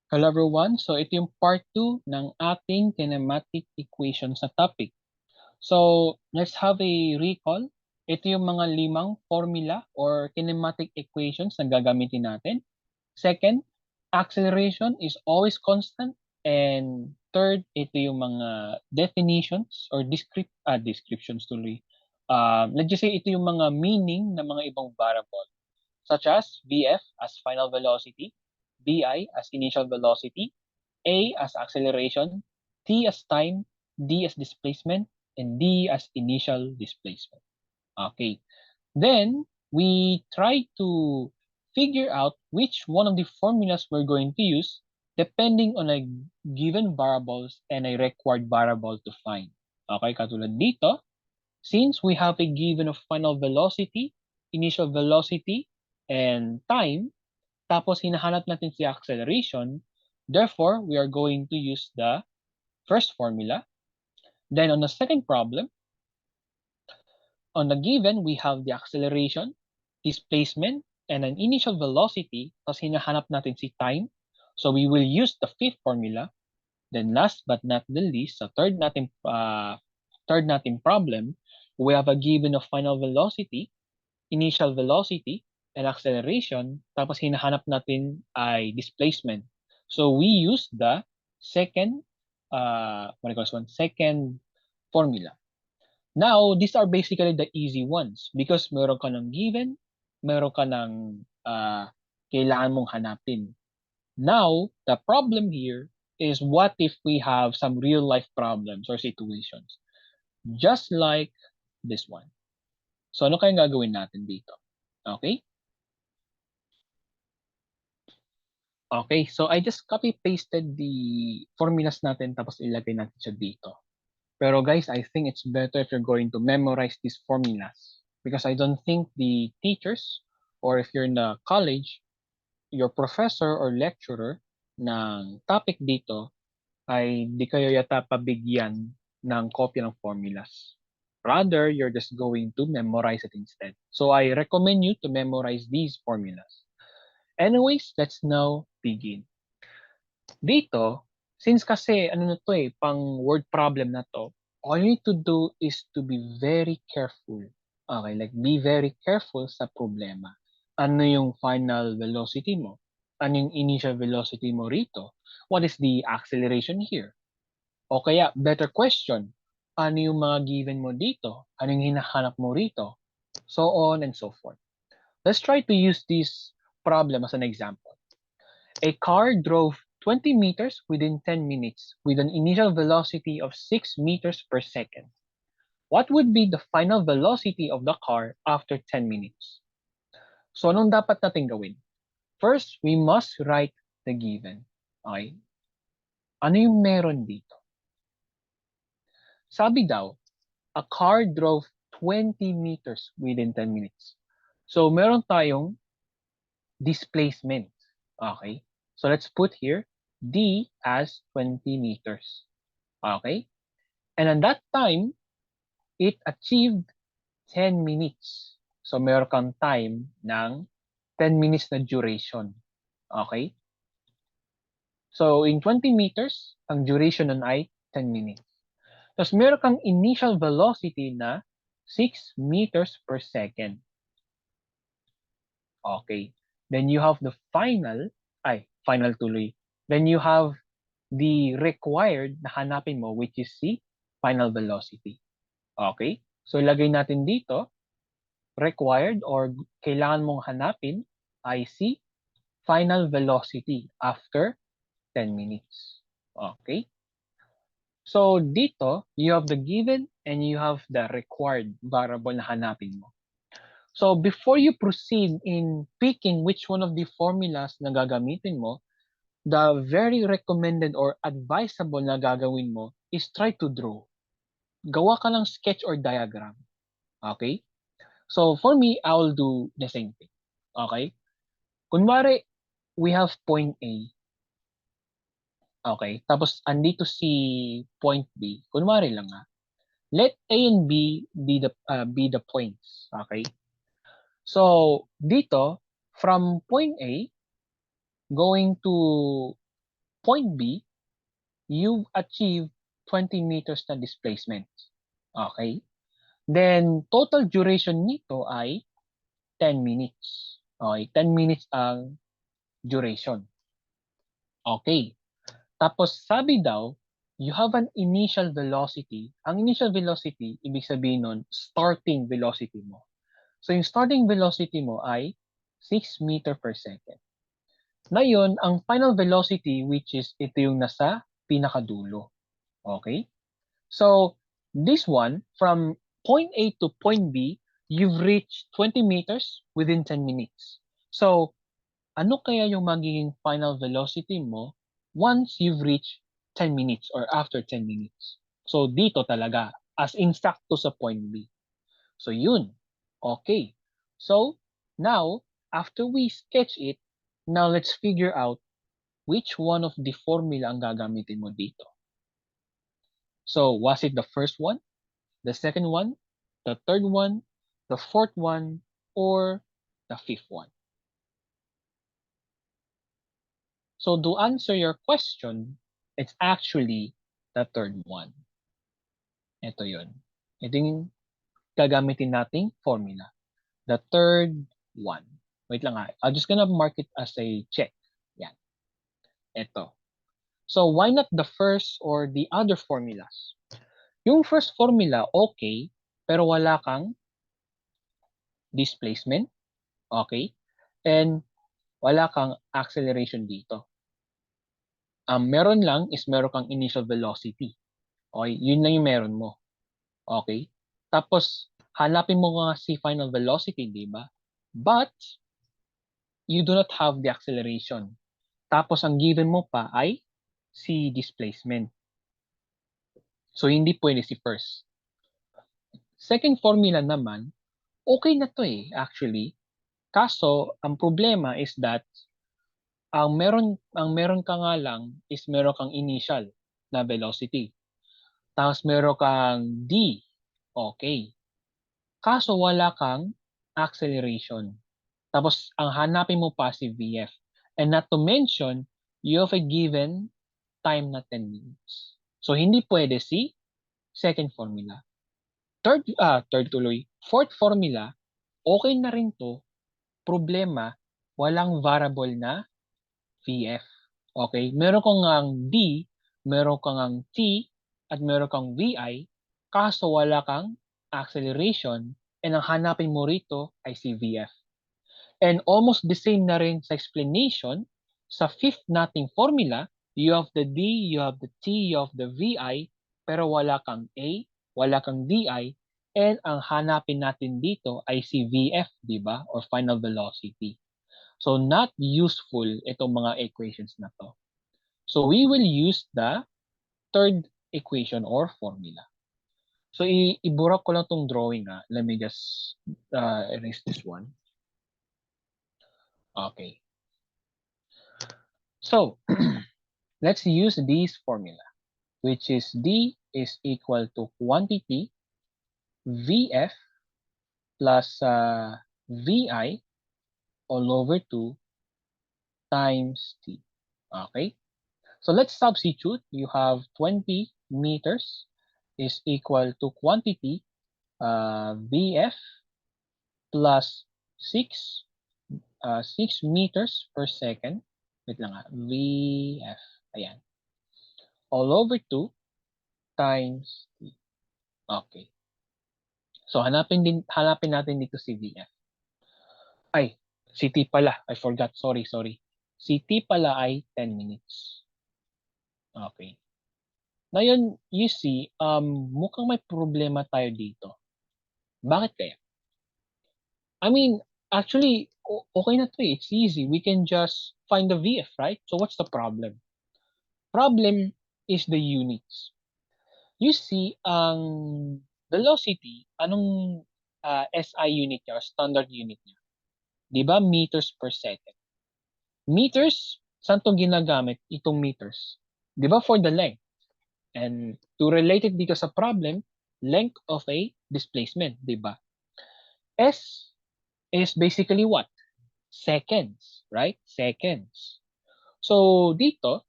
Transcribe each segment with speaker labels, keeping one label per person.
Speaker 1: Hello everyone. So ito yung part 2 ng ating kinematic equations na topic. So let's have a recall. Ito yung mga limang formula or kinematic equations na gagamitin natin. Second, acceleration is always constant. And third, ito yung mga definitions or descriptions tuloy. Let's just say ito yung mga meaning ng mga ibang variable such as VF as final velocity, BI as initial velocity, A as acceleration, T as time, D as displacement, and D as initial displacement. Okay. Then we try to figure out which one of the formulas we're going to use depending on a given variables and a required variable to find. Okay, katulad dito, since we have a given of final velocity, initial velocity, and time, tapos hinahanap natin si acceleration, therefore, we are going to use the first formula. Then on the second problem, on the given, we have the acceleration, displacement, and an initial velocity, tapos hinahanap natin si time. So we will use the fifth formula. Then last but not the least, sa third natin problem, we have a given of final velocity, initial velocity, and acceleration, tapos hinahanap natin ay displacement. So we use the second, what do you call this one? Second formula. Now, these are basically the easy ones because meron ka ng given, meron ka ng kailangan mong hanapin. Now, the problem here is what if we have some real life problems or situations? Just like this one. So, ano kayang gagawin natin dito? Okay? Okay, so I just copy-pasted the formulas natin tapos ilagay natin siya dito. Pero guys, I think it's better if you're going to memorize these formulas because I don't think the teachers or if you're in the college, your professor or lecturer ng topic dito ay di kayo yata pabigyan ng kopya ng formulas. Rather, you're just going to memorize it instead. So I recommend you to memorize these formulas. Anyways, let's now begin. Dito, since kasi ano na to pang word problem na to, all you need to do is to be very careful. Okay, like be very careful sa problema. Ano yung final velocity mo? Ano yung initial velocity mo rito? What is the acceleration here? O kaya, better question, ano yung mga given mo dito? Ano yung hinahanap mo rito? So on and so forth. Let's try to use this problem as an example. A car drove 20 meters within 10 minutes with an initial velocity of 6 meters per second. What would be the final velocity of the car after 10 minutes? So, anong dapat natin gawin? First, we must write the given. Okay? Ano yung meron dito? Sabi daw, a car drove 20 meters within 10 minutes. So, meron tayong displacement. Okay? So, let's put here D as 20 meters. Okay? And at that time, it achieved 10 minutes. So, meron kang time ng 10 minutes na duration. Okay? So, in 20 meters, ang duration nun ay 10 minutes. Tapos, meron kang initial velocity na 6 meters per second. Okay. Then you have the final tuloy. Then you have the required na hanapin mo, which is the final velocity. Okay? So, ilagay natin dito, required or kailangan mong hanapin ay si final velocity after 10 minutes. Okay? So, dito, you have the given and you have the required variable na hanapin mo. So, before you proceed in picking which one of the formulas na gagamitin mo, the very recommended or advisable na gagawin mo is try to draw. Gawa ka ng sketch or diagram. Okay? So, for me, I will do the same thing. Okay? Kunwari, we have point A. Okay? Tapos, andito si point B. Kunwari lang Let A and B be the points. Okay? So, dito, from point A, going to point B, you achieve 20 meters na displacement. Okay? Then, total duration nito ay 10 minutes. Okay? 10 minutes ang duration. Okay. Tapos, sabi daw, you have an initial velocity. Ang initial velocity, ibig sabihin nun, starting velocity mo. So, yung starting velocity mo ay 6 meter per second. Ngayon, ang final velocity, which is ito yung nasa pinakadulo. Okay? So, this one, from point A to point B, you've reached 20 meters within 10 minutes. So, ano kaya yung magiging final velocity mo once you've reached 10 minutes or after 10 minutes? So, dito talaga, as in sakto sa point B. So, yun. Okay. So, now, after we sketch it, now let's figure out which one of the formula ang gagamitin mo dito. So, was it the first one, the second one, the third one, the fourth one, or the fifth one? So to answer your question, it's actually the third one. Ito yun. Ito yung gagamitin nating formula. The third one. Wait lang nga. I'm just gonna mark it as a check. Yan. Ito. So why not the first or the other formulas? Yung first formula, okay, pero wala kang displacement. Okay. And wala kang acceleration dito. Meron lang is meron kang initial velocity. Okay, yun lang yung meron mo. Okay? Tapos, hanapin mo nga si final velocity, di ba? But, you do not have the acceleration. Tapos, ang given mo pa ay si displacement. So, hindi pwede si first. Second formula naman, okay na to eh, actually. Kaso, ang problema is that ang meron ka nga lang is meron kang initial na velocity. Tapos meron kang D. Okay. Kaso wala kang acceleration. Tapos ang hanapin mo pa si VF. And not to mention, you have a given time na 10 minutes. So hindi pwede si second formula. Third tuloy. Fourth formula, okay na rin to. Problema, walang variable na VF. Okay? Meron kang ang D, meron kang ang T, at meron kang VI, kaso wala kang acceleration, and ang hanapin mo rito ay si VF. And almost the same na rin sa explanation, sa fifth nating formula, you have the D, you have the T, you have the VI, pero wala kang A, wala kang DI, and ang hanapin natin dito ay si VF, di ba? Or final velocity. So not useful itong mga equations na to. So we will use the third equation or formula. So ibura ko lang tong drawing. Let me just erase this one. Okay. So let's use this formula, which is D is equal to quantity VF plus VI all over 2 times T. Okay. So let's substitute. You have 20 meters is equal to quantity VF plus 6 meters per second. Wait lang VF. Ayan. All over 2 times T. Okay. So hanapin natin dito si VF. Ay, si T pala. I forgot. Sorry. Si T pala ay 10 minutes. Okay. Ngayon, you see, mukhang may problema tayo dito. Bakit kaya? I mean, actually, okay na to eh. It's easy. We can just find the VF, right? So what's the problem? Problem is the units. You see, ang velocity, anong SI unit niya, standard unit niya? Di ba meters per second? Meters, saan to ginagamit itong meters? Di ba for the length? And to relate it dito sa problem, length of a displacement, di ba? S is basically what? Seconds, right? Seconds. So dito,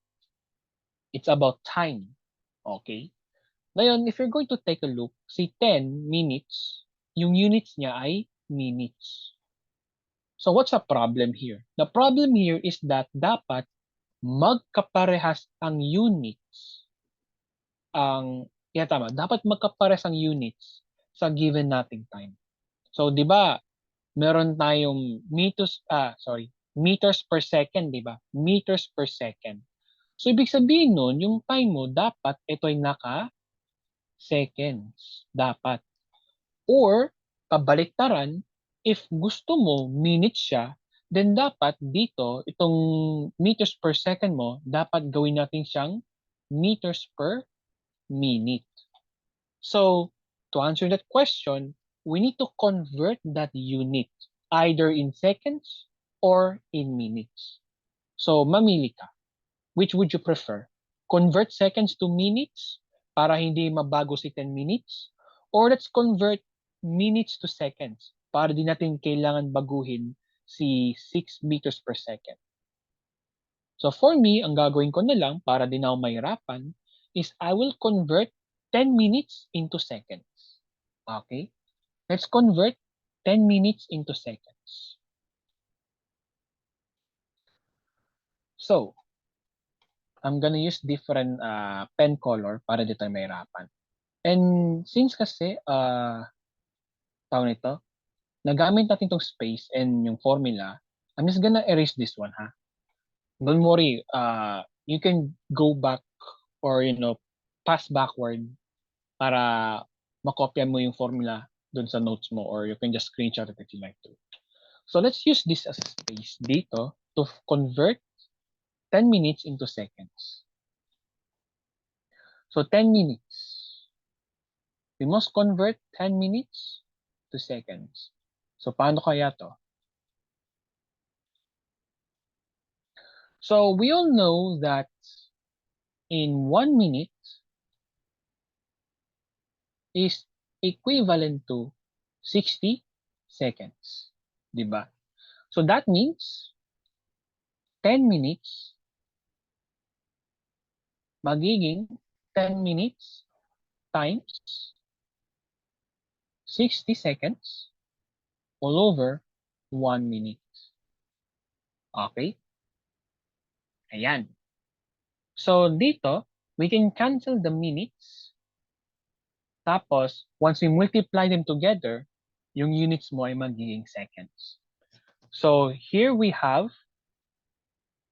Speaker 1: It's about time. Okay? Ngayon, if you're going to take a look, si 10 minutes, yung units niya ay minutes. So what's the problem here? The problem here is that dapat magkaparehas ang units. Tama, dapat magkaparehas ang units sa given nating time. So 'di ba, meron tayong meters per second, 'di ba? Meters per second. So ibig sabihin nun, yung time mo dapat ito ay naka-seconds. Dapat. Or, kabaliktaran, if gusto mo minutes siya, then dapat dito, itong meters per second mo, dapat gawin natin siyang meters per minute. So, to answer that question, we need to convert that unit either in seconds or in minutes. So, mamili ka. Which would you prefer? Convert seconds to minutes para hindi mabago si 10 minutes? Or let's convert minutes to seconds para di natin kailangan baguhin si 6 meters per second. So for me, ang gagawin ko na lang para di na ako mahirapan is I will convert 10 minutes into seconds. Okay? Let's convert 10 minutes into seconds. So, I'm gonna use different pen color para di tayo mahirapan. And since kasi, tawag nito, nagamit natin tong space and yung formula, I'm just gonna erase this one, ha? Don't worry, you can go back or, pass backward para makopya mo yung formula dun sa notes mo or you can just screenshot it if you like to. So let's use this as a space dito to convert 10 minutes into seconds. So 10 minutes. We must convert 10 minutes to seconds. So paano kaya to? So we all know that in 1 minute is equivalent to 60 seconds. Diba? So that means 10 minutes magiging 10 minutes times 60 seconds all over 1 minute. Okay? Ayan. So dito, we can cancel the minutes. Tapos, once we multiply them together, yung units mo ay magiging seconds. So here we have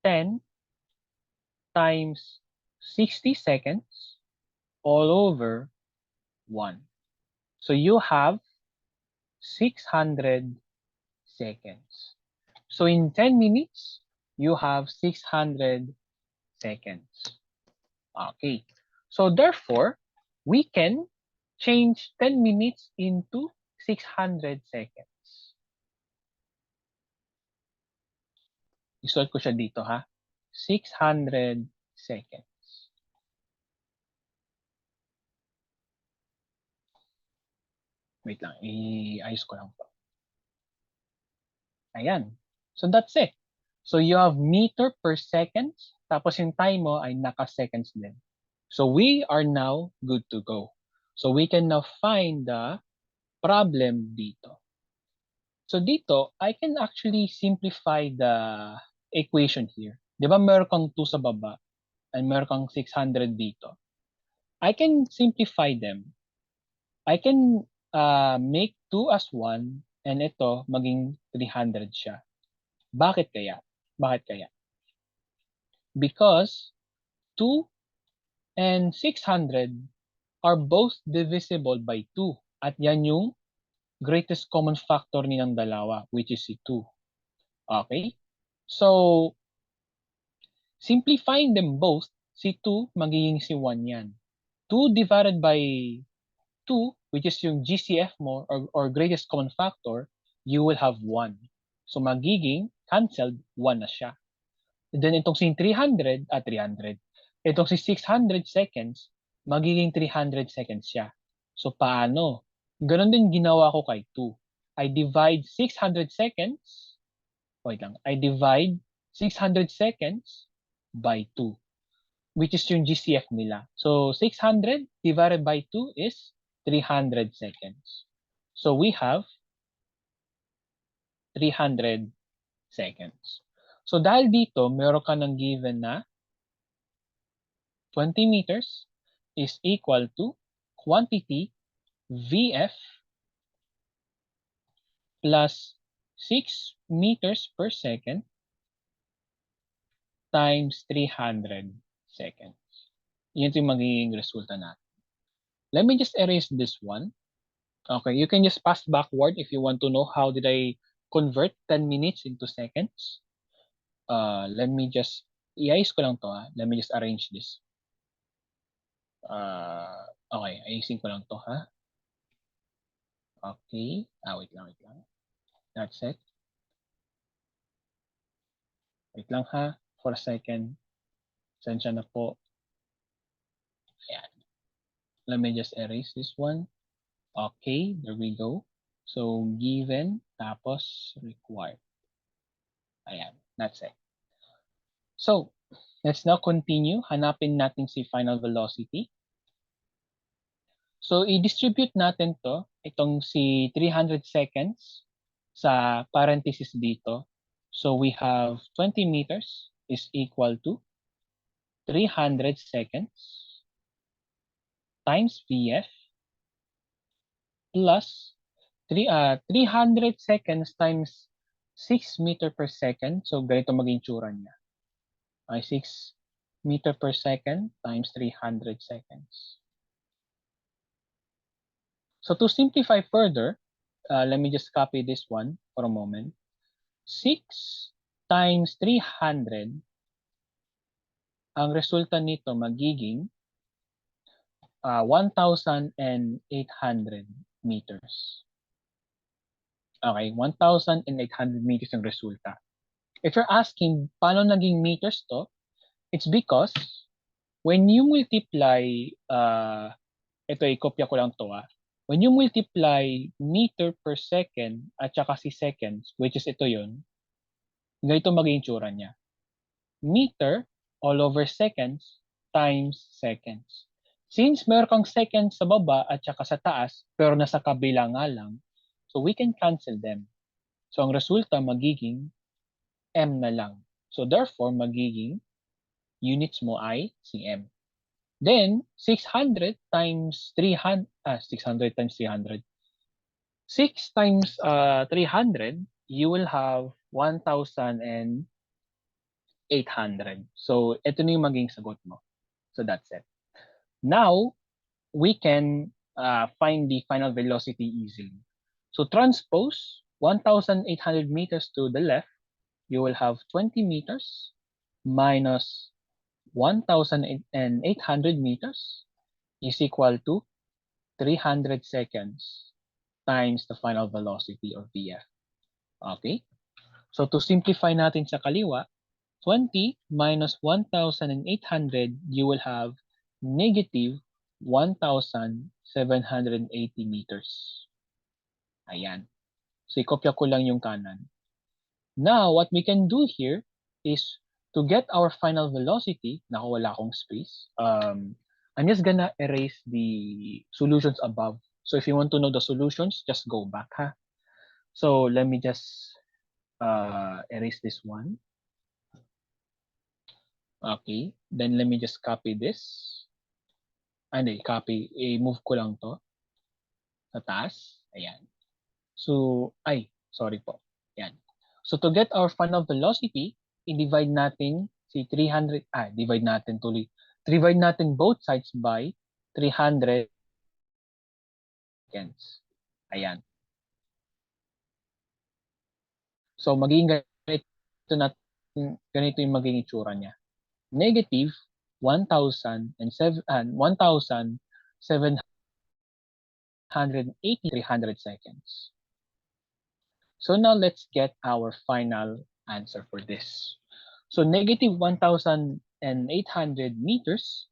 Speaker 1: 10 times 60 seconds all over 1. So you have 600 seconds. So in 10 minutes, you have 600 seconds. Okay. So therefore, we can change 10 minutes into 600 seconds. Isulat ko siya dito, ha? 600 seconds. Wait lang, i-ayos ko lang to. Ayan. So that's it. So you have meter per second, tapos yung time mo ay naka-seconds din. So we are now good to go. So we can now find the problem dito. So dito, I can actually simplify the equation here. Di ba meron kang 2 sa baba and meron kang 600 dito. I can simplify them. I can make 2 as 1 and ito maging 300 siya. Bakit kaya? Bakit kaya? Because 2 and 600 are both divisible by 2. At yan yung greatest common factor nilang dalawa, which is si 2. Okay? So, simplifying them both, si 2 magiging si 1 yan. 2 divided by 2, which is yung GCF mo or greatest common factor, you will have 1. So magiging cancelled 1 na siya. And then itong si 300, itong si 600 seconds, magiging 300 seconds siya. So paano? Ganon din ginawa ko kay 2. I divide 600 seconds, wait lang, I divide 600 seconds by 2. which is yung GCF nila. So 600 divided by 2 is 300 seconds. So we have 300 seconds. So dahil dito, meron ka ng given na 20 meters is equal to quantity VF plus 6 meters per second times 300 seconds. Yun yung magiging resulta natin. Let me just erase this one. Okay, you can just pass backward if you want to know how did I convert 10 minutes into seconds. Let me just, i-ayos ko lang to ha. Let me just arrange this. Okay, ayusin ko lang to ha. Okay, wait lang. That's it. Wait lang ha, for a second. Sensya na po. Ayan. Let me just erase this one. Okay, there we go. So, given, tapos required. Ayan, that's it. So, let's now continue. Hanapin natin si final velocity. So, i-distribute natin to, itong si 300 seconds sa parenthesis dito. So, we have 20 meters is equal to 300 seconds times VF plus 300 seconds times 6 meter per second. So, ganito maging tsura niya. 6 meter per second times 300 seconds. So, to simplify further, let me just copy this one for a moment. 6 times 300, ang resulta nito magiging 1,800 meters. Okay, 1,800 meters ang resulta. If you're asking, paano naging meters to? It's because when you multiply, ito i-copya ko lang to when you multiply meter per second at saka si seconds, which is ito yun, ganito magiging tsura niya. Meter all over seconds times seconds. Since meron kang seconds sa baba at saka sa taas, pero nasa kabila nga lang, so we can cancel them. So ang resulta magiging M na lang. So therefore, magiging units mo ay cm. Then, 600 times 300, 600 times 300. 6 times 300, you will have 1,800. So, ito na yung maging sagot mo. So, that's it. Now, we can find the final velocity easily. So, transpose 1,800 meters to the left, you will have 20 meters minus 1,800 meters is equal to 300 seconds times the final velocity or VF. Okay? So to simplify natin sa kaliwa, 20 minus 1,800, you will have negative 1,780 meters. Ayan. So ikopya ko lang yung kanan. Now, what we can do here is to get our final velocity, naku, wala akong space, I'm just gonna erase the solutions above. So if you want to know the solutions, just go back, ha? So let me just erase this one. Okay, then let me just copy this. Hindi, copy, i-move ko lang to sa taas. Ayan. So, sorry po. Ayan. So to get our final velocity, i-divide natin si 300, divide natin tuloy. Divide natin both sides by 300 seconds. Ayan. So magiging ganito yung magiging itsura niya. Negative 1,780 300 seconds. So now let's get our final answer for this. So negative 1,800 meters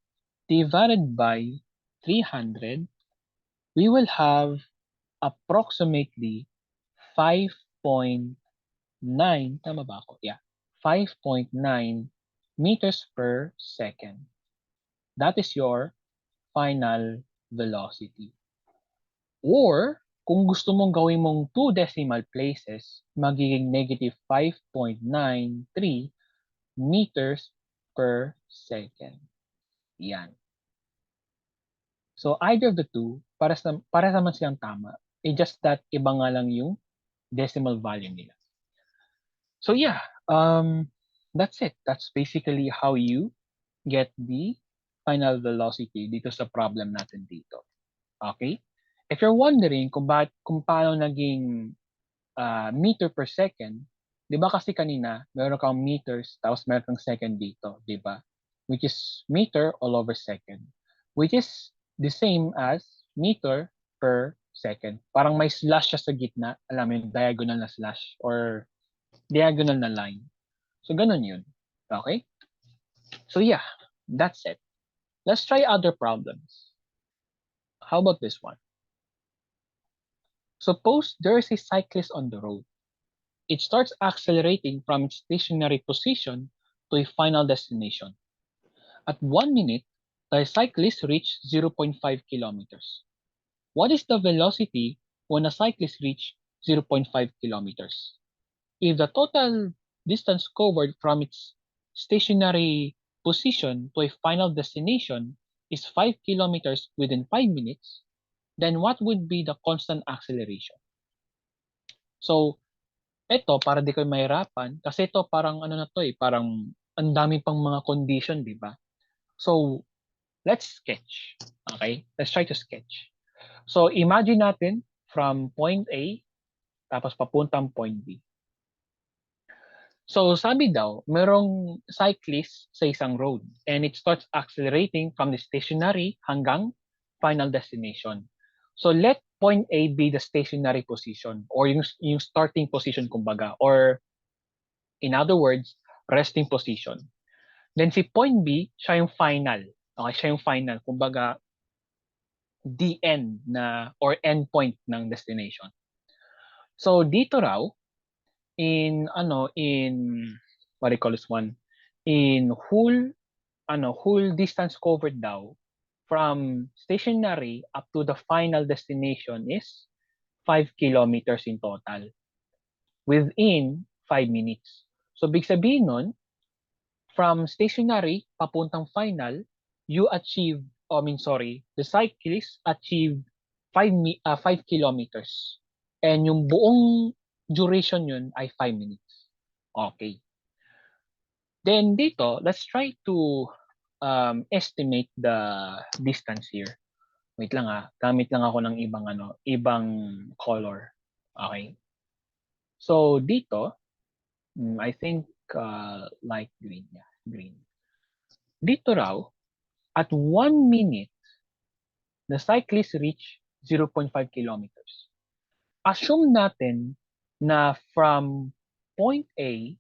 Speaker 1: divided by 300, we will have approximately 5.9, tama ba ako? Yeah, 5.9 meters per second. That is your final velocity. Or, kung gusto mong gawin mong 2 decimal places, magiging negative 5.93 meters per second. Yan. So, either of the two, para naman silang tama. Just that, iba nga lang yung decimal value nila. So, yeah. That's it. That's basically how you get the final velocity dito sa problem natin dito. Okay? If you're wondering kung paano naging meter per second, 'di ba kasi kanina meron kang meters tapos meron kang second dito, 'di ba? Which is meter all over second, which is the same as meter per second. Parang may slash siya sa gitna, alam mo yung diagonal na slash or diagonal na line. So ganun 'yun. Okay? So yeah, that's it. Let's try other problems. How about this one? Suppose there is a cyclist on the road. It starts accelerating from its stationary position to a final destination. At 1 minute, the cyclist reached 0.5 kilometers. What is the velocity when a cyclist reaches 0.5 kilometers? If the total distance covered from its stationary position to a final destination is 5 kilometers within 5 minutes, then what would be the constant acceleration? So, eto para di kayo mahirapan kasi ito parang ano na 'to, parang ang dami pang mga condition, 'di ba? So, let's sketch, okay? Let's try to sketch. So, imagine natin from point A tapos papuntang point B. So, sabi daw merong cyclist sa isang road and it starts accelerating from the stationary hanggang final destination. So, let point A be the stationary position or yung starting position kumbaga or in other words, resting position. Then si point B, siya yung final. Okay, siya yung final. Kumbaga, the end na or end point ng destination. So dito raw in what do you call this one? In whole distance covered daw from stationary up to the final destination is 5 kilometers in total within 5 minutes. So big sabihin nun, from stationary papuntang final, you achieve, the cyclist achieved 5 kilometers. And yung buong duration yun ay 5 minutes. Okay. Then dito, let's try to estimate the distance here. Wait lang gamit lang ako ng ibang color. Okay. So dito, I think light green. Yeah, green. Dito raw, at 1 minute, the cyclist reach 0.5 kilometers. Assume natin na from point A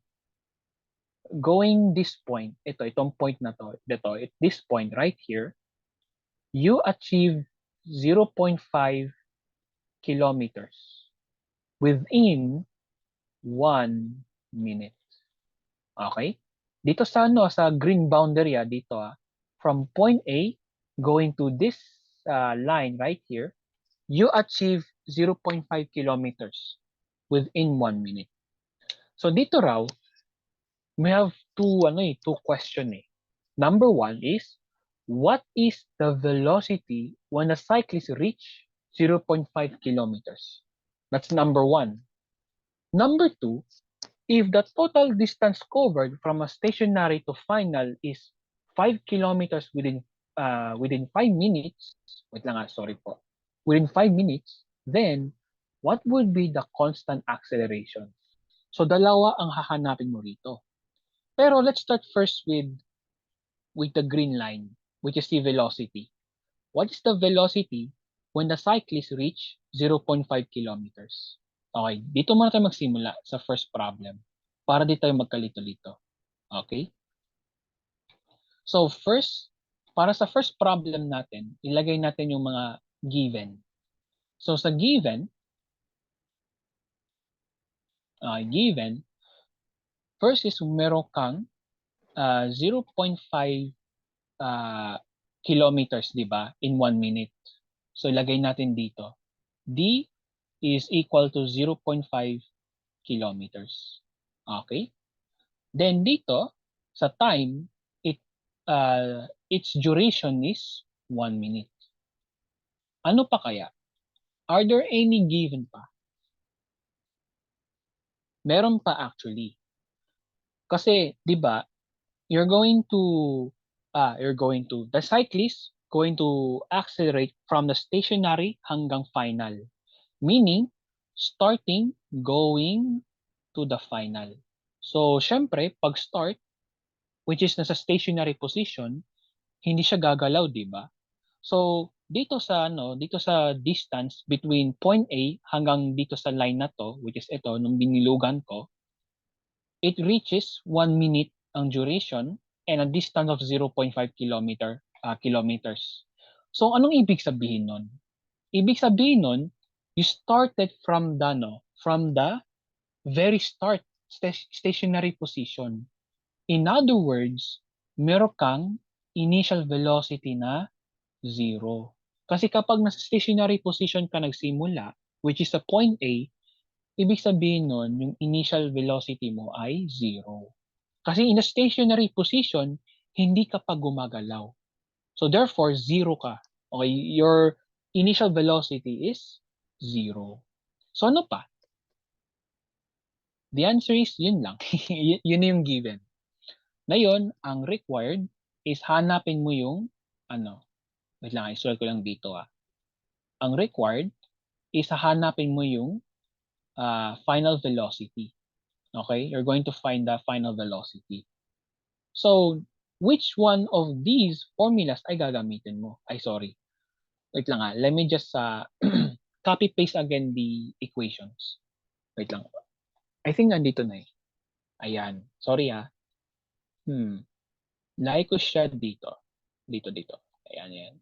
Speaker 1: going this point, itong point na to, this point right here, you achieve 0.5 kilometers within 1 minute. Okay? Dito sa sa green boundary dito from point A going to this line right here, you achieve 0.5 kilometers within 1 minute. So dito raw, we have two question Number one is, what is the velocity when a cyclist reach 0.5 kilometers? That's number one. Number two, if the total distance covered from a stationary to final is 5 kilometers within 5 minutes, wait lang sorry po, within 5 minutes, then what would be the constant acceleration? So dalawa ang hahanapin mo rito. Pero let's start first with the green line, which is the velocity. What is the velocity when the cyclist reach 0.5 kilometers? Okay, dito muna tayo magsimula sa first problem para di tayo magkalito-lito. Okay? So first, para sa first problem natin, ilagay natin yung mga given. So sa given, first is meron kang 0.5 kilometers, di ba, in 1 minute. So, ilagay natin dito. D is equal to 0.5 kilometers. Okay? Then dito, sa time, its duration is 1 minute. Ano pa kaya? Are there any given pa? Meron pa actually. Kasi, di ba, the cyclist going to accelerate from the stationary hanggang final. Meaning, starting, going to the final. So, syempre, pag start, which is nasa stationary position, hindi siya gagalaw, di ba? So, dito sa distance between point A hanggang dito sa line na to, which is ito, nung binilugan ko, it reaches 1 minute ang duration and a distance of 0.5 kilometers. So, anong ibig sabihin nun? Ibig sabihin nun, you started from the very start, stationary position. In other words, meron kang initial velocity na 0. Kasi kapag nasa stationary position ka nagsimula, which is sa point A, ibig sabihin nun, yung initial velocity mo ay 0. Kasi in a stationary position, hindi ka pa gumagalaw. So therefore, 0 ka. Okay, your initial velocity is 0. So ano pa? The answer is yun lang. Yun yung given. Ngayon, ang required is hanapin mo yung wait lang, isulat ko lang dito Ang required is hanapin mo yung final velocity. Okay? You're going to find the final velocity. So, which one of these formulas ay gagamitin mo? Ay, sorry. Wait lang Let me just copy-paste again the equations. Wait lang. I think nandito na eh. Ayan. Sorry Lagay ko siya dito. Dito. Ayan.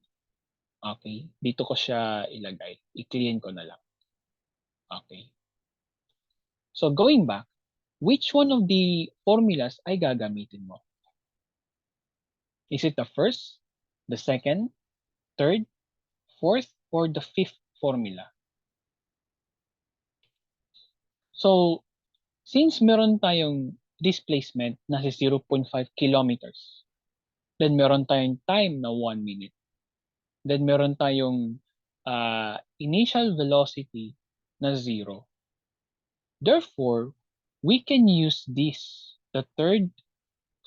Speaker 1: Okay. Dito ko siya ilagay. I-clean ko na lang. Okay. So, going back, which one of the formulas ay gagamitin mo? Is it the first, the second, third, fourth, or the fifth formula? So, since meron tayong displacement na si 0.5 kilometers, then meron tayong time na 1 minute, then meron tayong initial velocity na 0. Therefore, we can use the third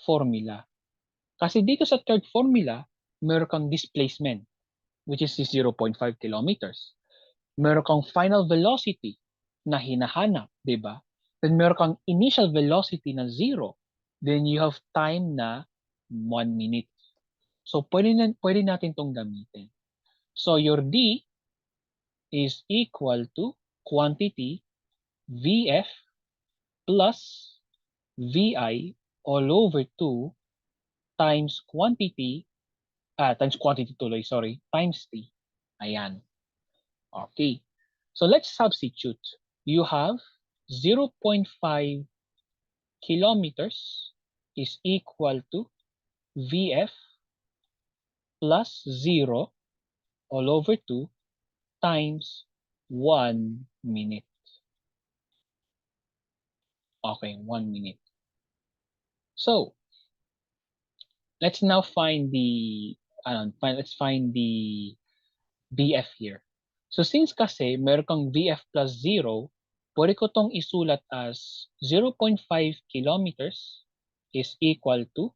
Speaker 1: formula. Kasi dito sa third formula, meron kang displacement, which is 0.5 kilometers. Meron kang final velocity na hinahanap, di ba? Then meron kang initial velocity na 0. Then you have time na 1 minute. So, pwede natin itong gamitin. So, your D is equal to quantity VF plus VI all over 2 times quantity times T. Ayan. Okay. So let's substitute. You have 0.5 kilometers is equal to VF plus 0 all over 2 times 1 minute. Okay, 1 minute. So, let's now find the VF here. So since kasi meron kang VF plus 0, pwede ko tong isulat as 0.5 kilometers is equal to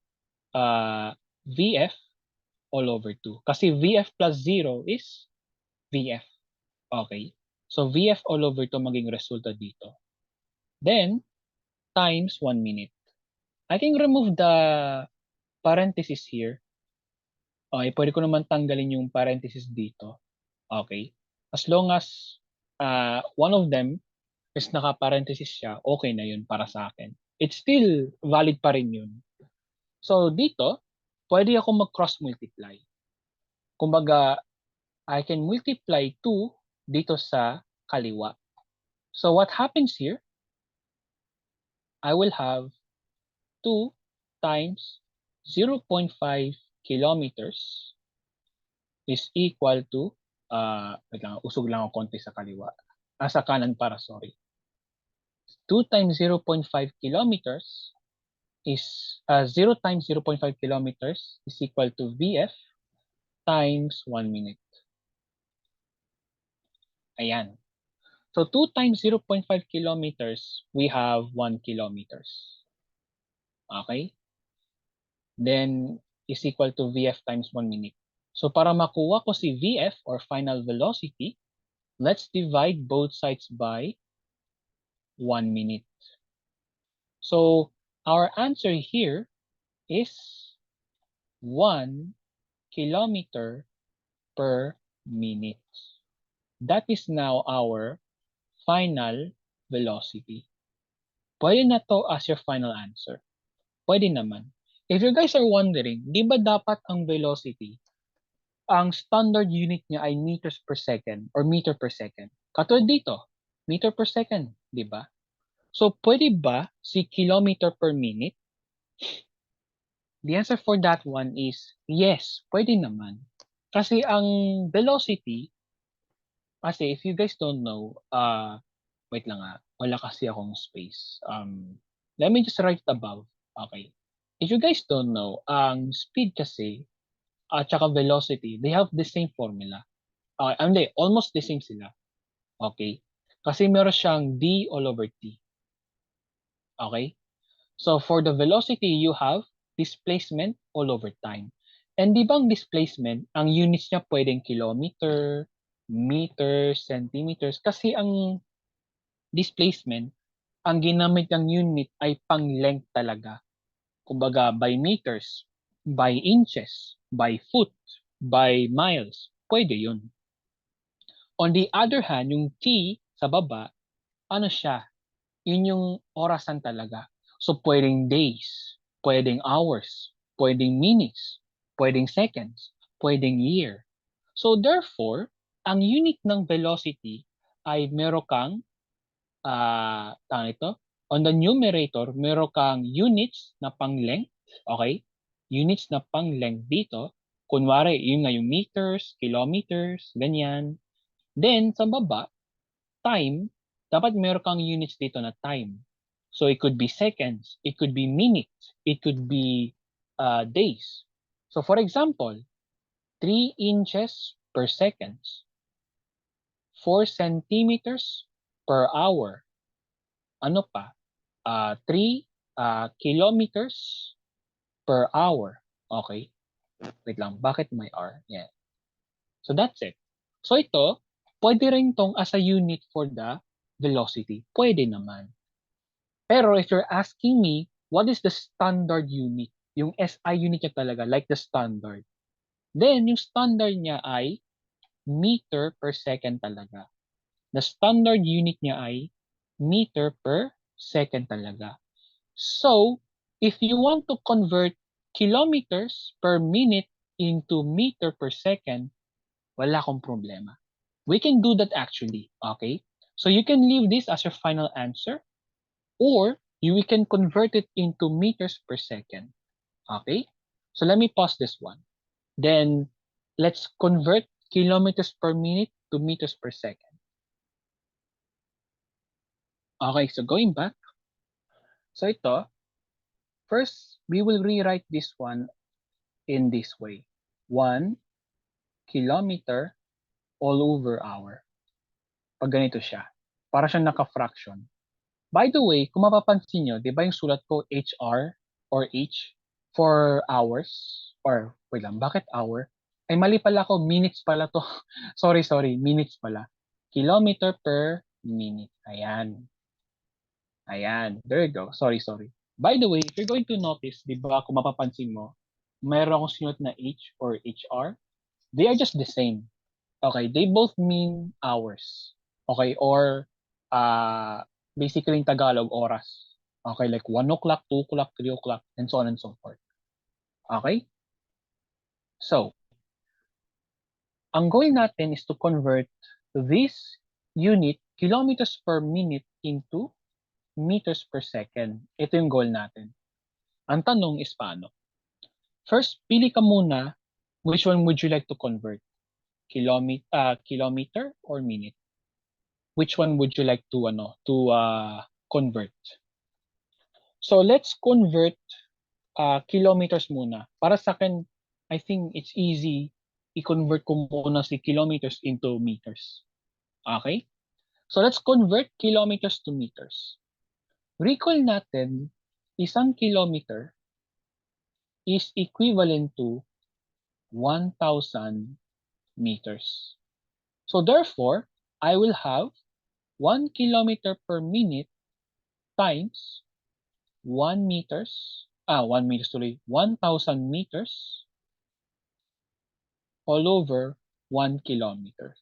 Speaker 1: VF all over 2. Kasi VF plus 0 is VF. Okay? So VF all over 2 maging resulta dito. Then, times 1 minute. I can remove the parenthesis here. Okay, pwede ko naman tanggalin yung parenthesis dito. Okay? As long as one of them is naka-parenthesis siya, okay na yun para sa akin. It's still valid pa rin yun. So, dito, pwede ako mag-cross multiply. Kumbaga, I can multiply 2 dito sa kaliwa. So, what happens here? I will have 2 times 0.5 kilometers is equal to, wait lang, usog lang ako konti sa kaliwa. Sa kanan para, sorry. 2 times 0.5 kilometers is 0 times 0.5 kilometers is equal to VF times 1 minute. Ayan. So 2 times 0.5 kilometers, we have 1 kilometers. Okay? Then is equal to VF times 1 minute. So para makuha ko si VF or final velocity, let's divide both sides by 1 minute. So our answer here is 1 kilometer per minute. That is now our final velocity. Pwede na to as your final answer. Pwede naman. If you guys are wondering, di ba dapat ang velocity, ang standard unit niya ay meters per second or meter per second? Katulad dito, meter per second, di ba? So, pwede ba si kilometer per minute? The answer for that one is yes, pwede naman. Kasi ang velocity, kasi if you guys don't know, wait lang wala kasi akong space. Let me just write it above. Okay. If you guys don't know, ang speed kasi at saka velocity, they have the same formula. Hindi, almost the same sila. Okay? Kasi meron siyang d all over t. Okay? So for the velocity, you have displacement all over time. And di bang displacement, ang units niya pwedeng kilometer, meters, centimeters. Kasi ang displacement, ang ginamit ng unit ay pang-length talaga. Kumbaga, by meters, by inches, by foot, by miles. Pwede yun. On the other hand, yung t sa baba, ano siya? Yun yung orasan talaga. So, pwedeng days, pwedeng hours, pwedeng minutes, pwedeng seconds, pwedeng year. So, therefore, ang unit ng velocity ay meron kang, ito, on the numerator, meron kang units na pang-length, okay? Units na pang-length dito. Kunwari, yun nga yung meters, kilometers, ganyan. Then, sa baba, time, dapat meron kang units dito na time. So it could be seconds, it could be minutes, it could be days. So for example, 3 inches per second, 4 centimeters per hour. Ano pa? 3 kilometers per hour. Okay. Wait lang, bakit may R? Yeah. So that's it. So ito, pwede rin tong as a unit for the velocity. Pwede naman. Pero if you're asking me, what is the standard unit? Yung SI unit niya talaga, like the standard. Then, yung standard niya ay meter per second talaga. The standard unit niya ay meter per second talaga. So, if you want to convert kilometers per minute into meter per second, wala akong problema. We can do that actually, okay? So you can leave this as your final answer, or we can convert it into meters per second. Okay? So let me pause this one. Then let's convert kilometers per minute to meters per second. Okay, so going back. So ito, first, we will rewrite this one in this way. 1 kilometer all over hour. Pag ganito siya. Para siyang naka-fraction. By the way, kung mapapansin nyo, di ba yung sulat ko HR or H for hours? Or, wait lang, bakit hour? Ay, mali pala ako, minutes pala to. sorry, minutes pala. Kilometer per minute. Ayan. Ayan, there you go. Sorry. By the way, if you're going to notice, di ba, kung mapapansin mo, mayroon akong sinunod na H or HR. They are just the same. Okay, they both mean hours. Okay, or basically in Tagalog, oras. Okay, like 1 o'clock, 2 o'clock, 3 o'clock, and so on and so forth. Okay? So, ang goal natin is to convert this unit, kilometers per minute, into meters per second. Ito yung goal natin. Ang tanong is paano? First, pili ka muna which one would you like to convert. kilometer or minute? Which one would you like to convert? So let's convert kilometers muna. Para sa akin, I think it's easy i-convert ko muna si kilometers into meters. Okay? So let's convert kilometers to meters. Recall natin, isang kilometer is equivalent to 1,000 meters. So therefore, I will have 1 kilometer per minute times 1 meters, 1,000 meters all over 1 kilometer.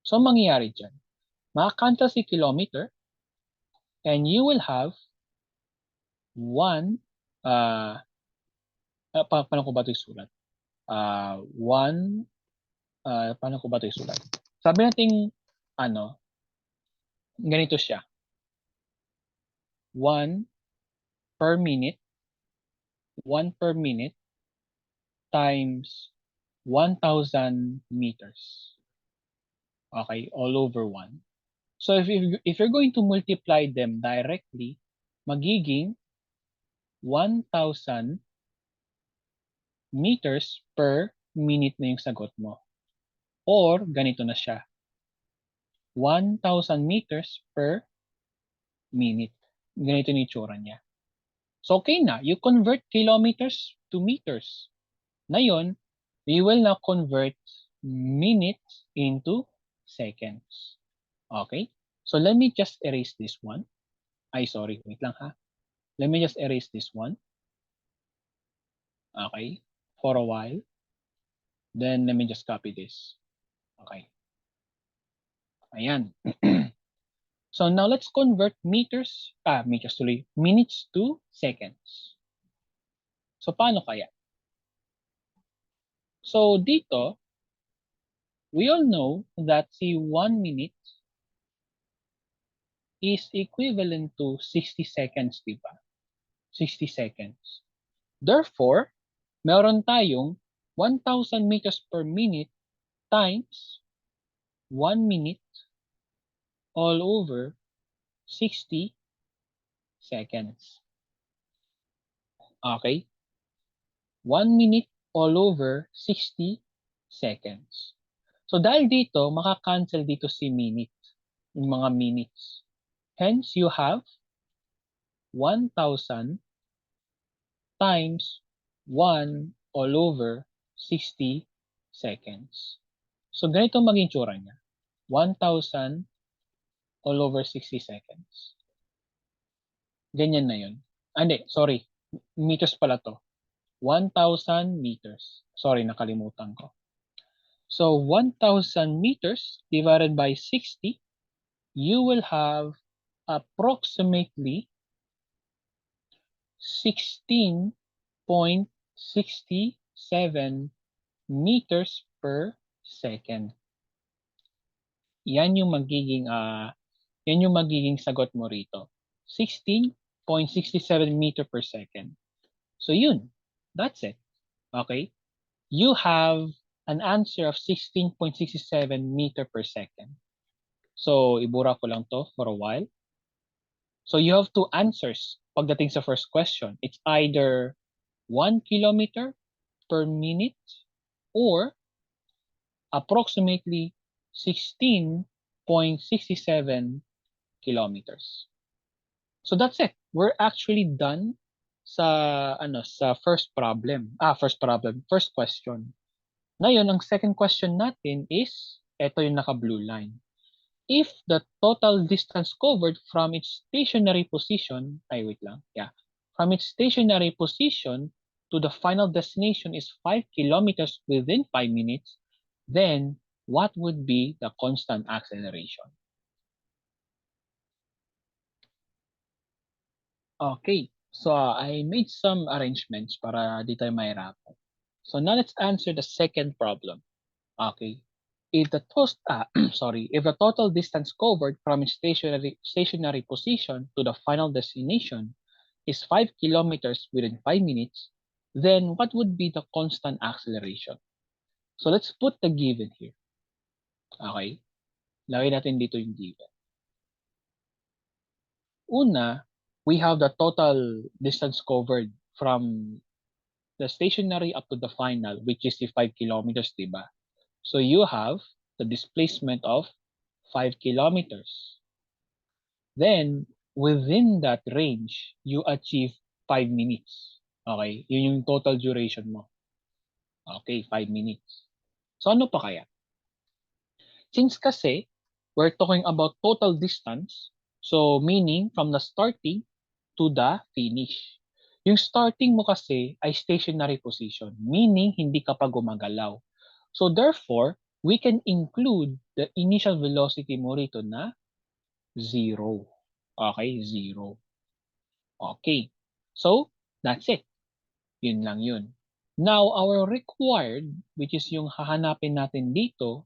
Speaker 1: So mangyayari dyan, makakanta si kilometer and you will have 1, paano ko ba ito isulat? 1, paano ko ba ito isulat? Sabi natin, ganito siya. 1 per minute times 1,000 meters. Okay, all over 1. So if you're going to multiply them directly, magiging 1,000 meters per minute na yung sagot mo. Or ganito na siya. 1,000 meters per minute. Ganito yung itsura niya. So okay na, you convert kilometers to meters. Ngayon, we will now convert minutes into seconds. Okay? So let me just erase this one. Sorry, wait lang ha. Let me just erase this one. Okay? For a while. Then let me just copy this. Okay. Ayan. So now let's convert minutes to seconds. So paano kaya? So dito, we all know that si 1 minute is equivalent to 60 seconds, di ba? 60 seconds. Therefore, meron tayong 1,000 meters per minute times 1 minute all over 60 seconds. Okay? 1 minute all over 60 seconds. So dahil dito, makakancel dito si minute, yung mga minutes. Hence, you have 1,000 times 1 all over 60 seconds. So ganito maging tsura niya. 1,000 all over 60 seconds. Ganyan na yun. Hindi, sorry. Meters pala to. 1,000 meters. Sorry, nakalimutan ko. So 1,000 meters divided by 60, you will have approximately 16.67 meters per second. Yan yung magiging sagot mo rito. 16.67 meter per second. So yun, that's it. Okay? You have an answer of 16.67 meter per second. So ibura ko lang to for a while. So you have two answers pagdating sa first question. It's either 1 kilometer per minute or approximately 16.67 kilometers. So that's it. We're actually done sa first question. Ngayon, ang second question natin is ito yung naka-blue line. If the total distance covered from its stationary position, from its stationary position to the final destination is 5 kilometers within 5 minutes, then what would be the constant acceleration? Okay, so I made some arrangements para di tayo mahirapan. So now let's answer the second problem. Okay. If the total distance covered from its stationary position to the final destination is 5 kilometers within 5 minutes, then what would be the constant acceleration? So let's put the given here. Okay? Lagay natin dito yung given. Una, we have the total distance covered from the stationary up to the final, which is the 5 kilometers, diba? So you have the displacement of 5 kilometers. Then, within that range, you achieve 5 minutes. Okay? Yun yung total duration mo. Okay, 5 minutes. So ano pa kaya? Since kasi, we're talking about total distance, so meaning from the starting to the finish. Yung starting mo kasi ay stationary position, meaning hindi ka pa gumagalaw. So therefore, we can include the initial velocity mo rito na 0. Okay, 0. Okay. So, that's it. Yun lang yun. Now, our required, which is yung hahanapin natin dito,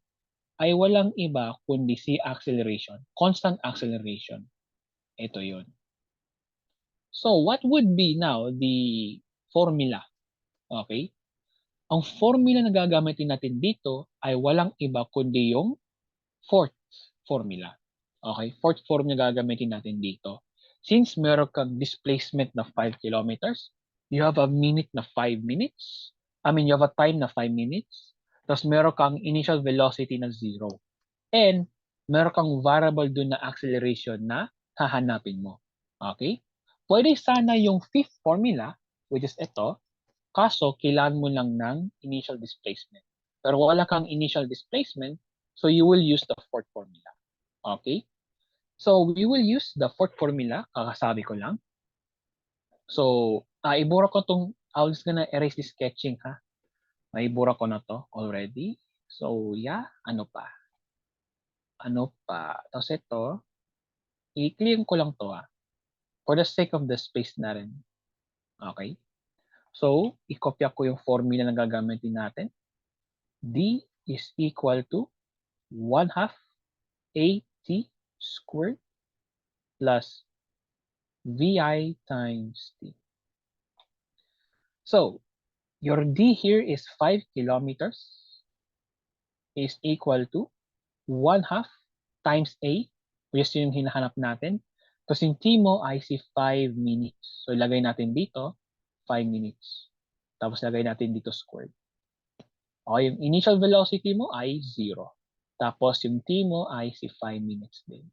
Speaker 1: ay walang iba kundi si acceleration, constant acceleration. Ito yun. So, what would be now the formula? Okay? Ang formula na gagamitin natin dito ay walang iba kundi yung fourth formula. Okay? Fourth formula gagamitin natin dito. Since meron kang displacement na 5 kilometers, you have a minute na 5 minutes. You have a time na 5 minutes. Tapos meron kang initial velocity na 0. And meron kang variable dun na acceleration na hahanapin mo. Okay? Pwede sana yung fifth formula, which is ito, kaso kailangan mo lang ng initial displacement. Pero wala kang initial displacement, so you will use the fourth formula. Okay? So we will use the fourth formula, kakasabi ko lang. So, ibura ko tong, I was gonna erase the sketching ha. Naibura ko na to already. So, yeah, ano pa? Tapos ito, i-clear ko lang to for the sake of the space na rin. Okay? So, i-copy ko yung formula na gagamitin natin. D is equal to 1 half AT squared plus VI times T. So, your D here is 5 kilometers is equal to 1 half times A, which is yung hinahanap natin. Tapos yung T mo ay si 5 minutes. So, ilagay natin dito, 5 minutes. Tapos lagay natin dito squared. O, yung initial velocity mo ay 0. Tapos yung T mo ay si 5 minutes din.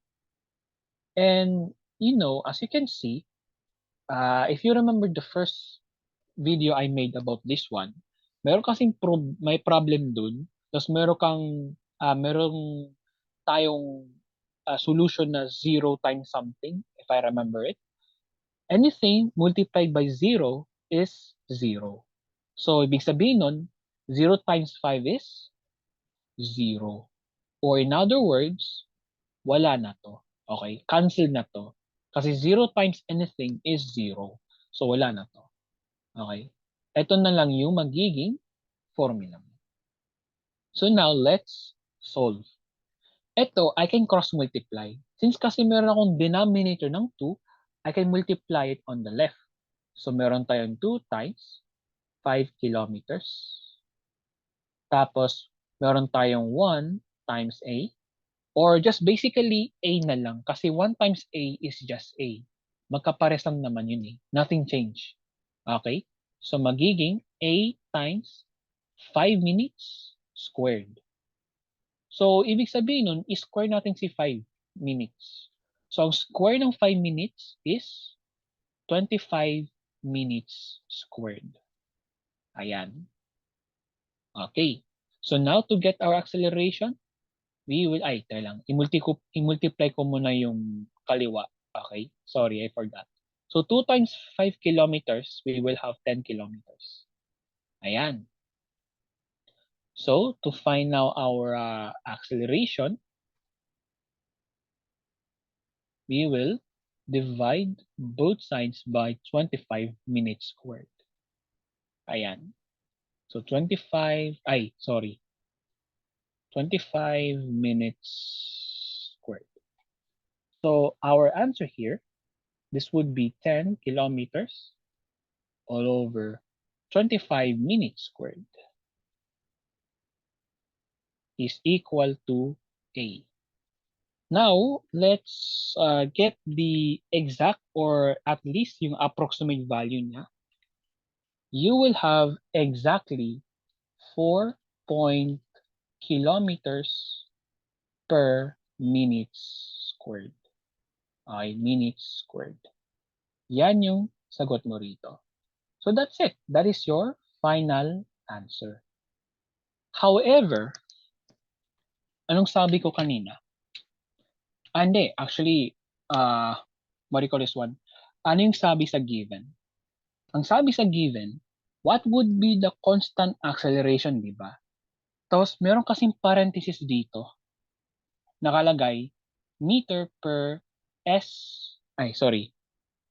Speaker 1: And, as you can see, if you remember the first video I made about this one, meron kasing may problem dun. Tapos merong tayong solution na 0 times something, if I remember it. Anything multiplied by 0 is 0. So, ibig sabihin nun, 0 times 5 is 0. Or in other words, wala na to. Okay? Cancel na to. Kasi 0 times anything is 0. So, wala na to. Okay? Ito na lang yung magiging formula mo. So, now, let's solve. Ito, I can cross-multiply. Since kasi meron akong denominator ng 2, I can multiply it on the left. So, meron tayong 2 times 5 kilometers. Tapos, meron tayong 1 times A. Or just basically A na lang. Kasi 1 times A is just A. Magkapares lang naman yun eh. Nothing change. Okay? So, magiging A times 5 minutes squared. So, ibig sabihin nun, i-square natin si 5 minutes. So, ang square ng 5 minutes is 25 minutes squared. Ayan. Okay. So, now to get our acceleration, we will, i-multiply ko muna yung kaliwa. Okay? Sorry, I forgot. So, 2 times 5 kilometers, we will have 10 kilometers. Ayan. So, to find now our acceleration, we will divide both sides by 25 minutes squared. Ayan. So, 25 minutes squared. So, our answer here, this would be 10 kilometers all over 25 minutes squared. is equal to A. Now, let's get the exact or at least yung approximate value niya. You will have exactly 4 kilometers per minute squared. Okay, minutes squared. Yan yung sagot mo rito. So that's it. That is your final answer. However, anong sabi ko kanina? Hindi. Actually, what do you call this one? Ano yung sabi sa given? Ang sabi sa given, what would be the constant acceleration, di ba? Tapos, meron kasing parenthesis dito. Nakalagay, meter per s,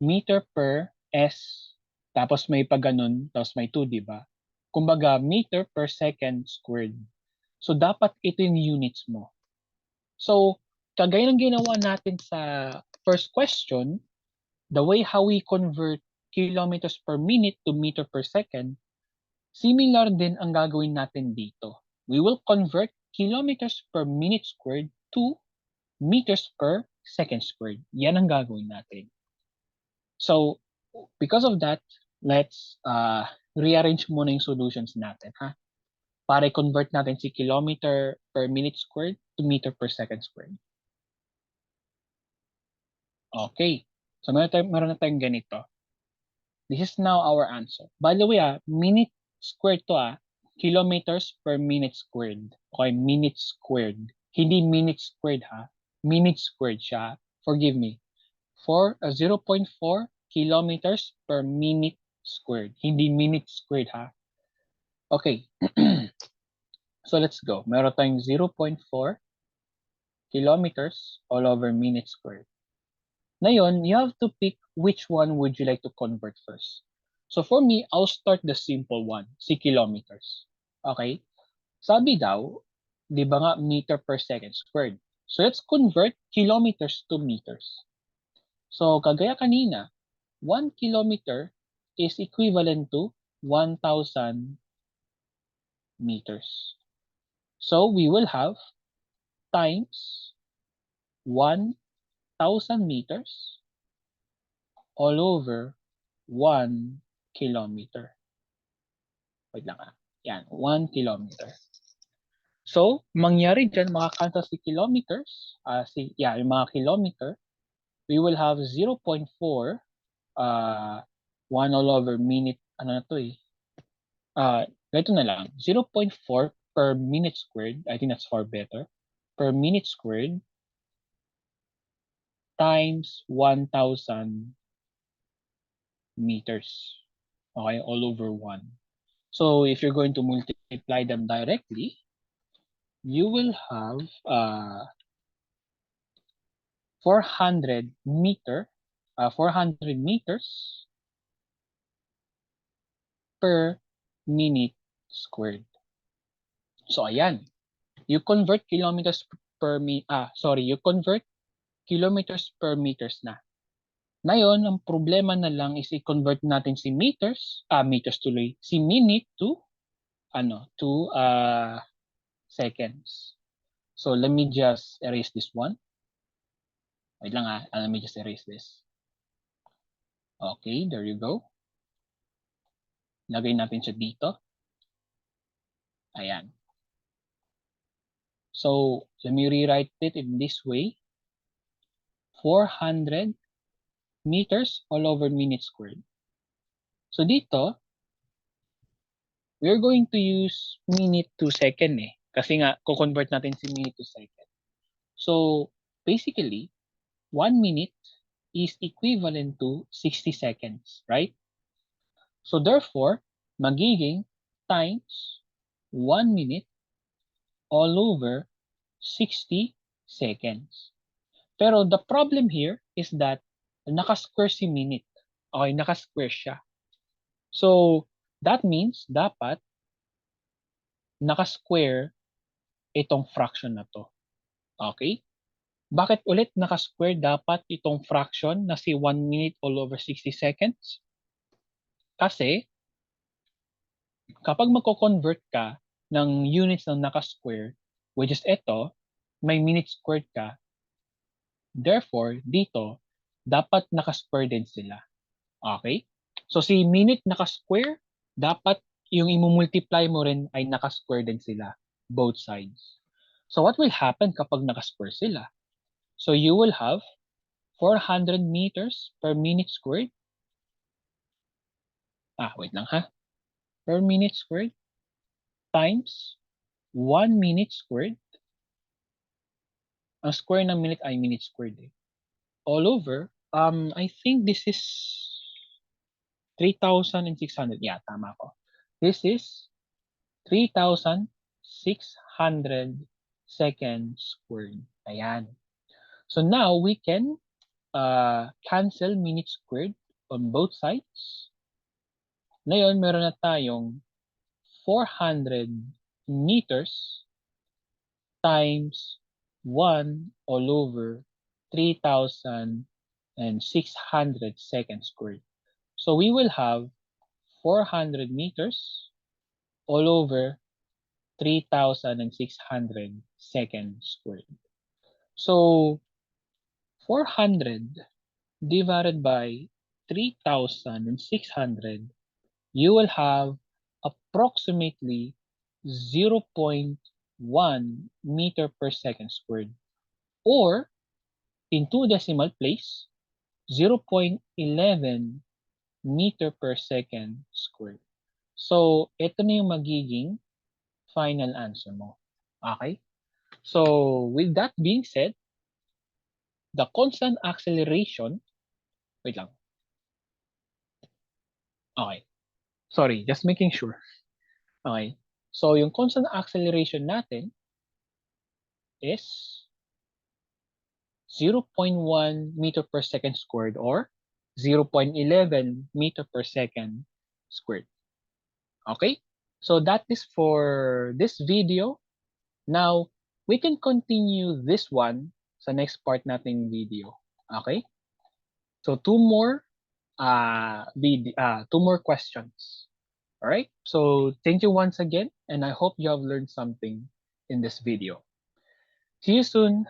Speaker 1: meter per s, tapos may pa ganun, tapos may 2, di ba? Kumbaga, meter per second squared. So, dapat ito yung units mo. So, kagaya ng ginawa natin sa first question, the way how we convert kilometers per minute to meter per second, similar din ang gagawin natin dito. We will convert kilometers per minute squared to meters per second squared. Yan ang gagawin natin. So, because of that, let's rearrange muna yung solutions natin, ha? Para i-convert natin si kilometer per minute squared to meter per second squared. Okay. So, meron na tayong ganito. This is now our answer. By the way, minute squared to kilometers per minute squared. Okay, minute squared. Hindi minute squared ha. Minute squared siya. Forgive me. For 0.4 kilometers per minute squared. Hindi minute squared ha. Okay. So let's go. Meron tayong 0.4 kilometers all over minute squared. Ngayon, you have to pick which one would you like to convert first. So for me, I'll start the simple one, si kilometers. Okay? Sabi daw, di ba nga meter per second squared. So let's convert kilometers to meters. So kagaya kanina, 1 kilometer is equivalent to 1,000 meters. So we will have times 1,000 meters all over 1 kilometer. Wait lang Yan, 1 kilometer. So, mangyari dyan, makakancel si kilometers, yung mga kilometer, we will have 0.4, 1 all over minute, ano na to ganito na lang, 0.4 per minute squared, I think that's far better, per minute squared, times 1,000 meters. Okay, all over 1. So if you're going to multiply them directly, you will have 400 meters per minute squared. So ayan, you convert kilometers per you convert kilometers per meters na. Ngayon, ang problema na lang is i-convert natin si si minute to seconds. So let me just erase this one. Wait lang let me just erase this. Okay, there you go. Lagay natin siya dito. Ayan. So let me rewrite it in this way. 400 meters all over minute squared. So dito, we're going to use minute to second kasi nga ko-convert natin si minute to second. So basically, 1 minute is equivalent to 60 seconds, right? So therefore, magiging times 1 minute all over 60 seconds. Pero the problem here is that naka-square si minute. Okay, naka-square siya. So that means dapat naka-square itong fraction na to. Okay? Bakit ulit naka-square dapat itong fraction na si 1 minute all over 60 seconds? Kasi kapag magko-convert ka ng units ng naka-square, which is ito, may minute squared ka. Therefore, dito, dapat naka-square din sila. Okay? So, si minute naka-square, dapat yung imumultiply mo rin ay naka-square din sila, both sides. So, what will happen kapag naka-square sila? So, you will have 400 meters per minute squared. Wait lang ha. Per minute squared times 1 minute squared. Ang square ng minute ay minute squared eh. All over, I think this is 3,600. Yeah, tama ko. This is 3,600 seconds squared. Ayan. So now we can cancel minute squared on both sides. Ngayon, meron na tayong 400 meters times 1 all over 3,600 seconds squared. So we will have 400 meters all over 3,600 seconds squared. So 400 divided by 3,600, you will have approximately 0.1 meter per second squared, or in two decimal place, 0.11 meter per second squared. So, ito na yung magiging final answer mo. Okay? So, with that being said, the constant acceleration, wait lang. Okay. Sorry, just making sure. Okay. So, yung constant acceleration natin is 0.1 meter per second squared, or 0.11 meter per second squared. Okay? So that is for this video. Now, we can continue this one sa next part nating video. Okay? So two more questions. All right? So thank you once again, and I hope you have learned something in this video. See you soon.